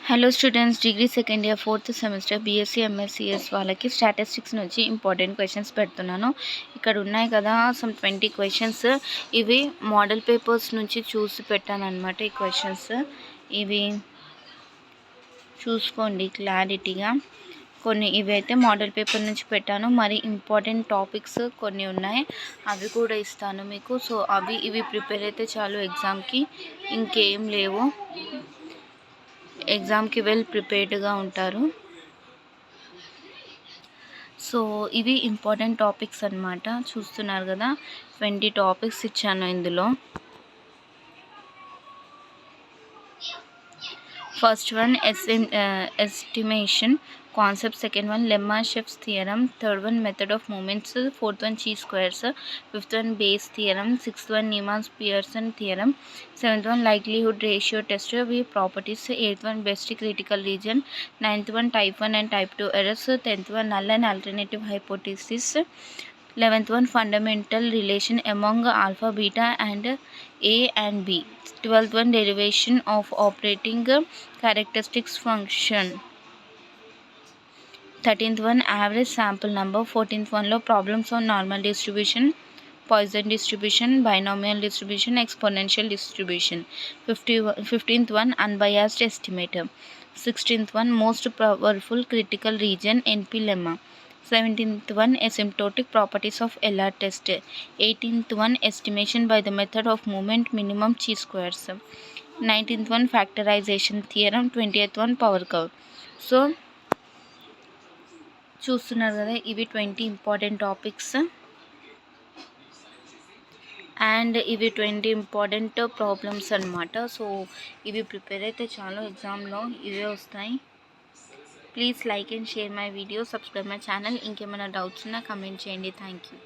Hello students, degree second year fourth semester BSc MSCS వాళ్ళకి statistics నుంచి important questions పెడుతున్నాను. ఇక్కడ ఉన్నాయి కదా సమ్ 20 క్వశ్చన్స్. ఇవి మోడల్ పేపర్స్ నుంచి చూసి పెట్టాను అనమాట. ఈ క్వశ్చన్స్ ఇవి చూసుకోండి క్లారిటీగా. కొన్ని ఇవైతే మోడల్ పేపర్ నుంచి పెట్టాను. మరి ఇంపార్టెంట్ టాపిక్స్ కొన్ని ఉన్నాయి, అవి కూడా ఇస్తాను మీకు. సో అవి ఇవి ప్రిపేర్ అయితే చాలు ఎగ్జామ్కి, ఇంకేం లేవు. ఎగ్జామ్కి వెల్ ప్రిపేర్డ్గా ఉంటారు. సో ఇవి ఇంపార్టెంట్ టాపిక్స్ అన్నమాట. చూస్తున్నారు కదా 20 టాపిక్స్ ఇచ్చాను ఇందులో. First one estimation concept, second one Lehmann Scheffe theorem, third one method of moments, fourth one chi squares, fifth one Bayes theorem, sixth one Neyman Pearson theorem, seventh one likelihood ratio test we properties, eighth one best critical region, ninth one type 1 and type 2 errors, 10th one null and alternative hypothesis, 11th one fundamental relation among alpha, beta and A and B, 12th one derivation of operating characteristics function, 13th one average sample number, 14th one lo problems on normal distribution, Poisson distribution, binomial distribution, exponential distribution, 15th one unbiased estimator, 16th one most powerful critical region NP lemma, 17th one asymptotic properties of LR test, 18th one estimation by the method of moment minimum chi squares, 19th one factorization theorem, 20th one power curve. So చూస్తున్నారు కదా ఇవి 20 important topics and ఇవి 20 important problems అన్నమాట. So ఇవి prepare అయితే చాలు, ఎగ్జామ్లో ఇవే వస్తాయి. Please like and share my video, subscribe my channel. ఇంకేమైనా డౌట్స్ ఉన్నా కమెంట్ చేయండి. Thank you.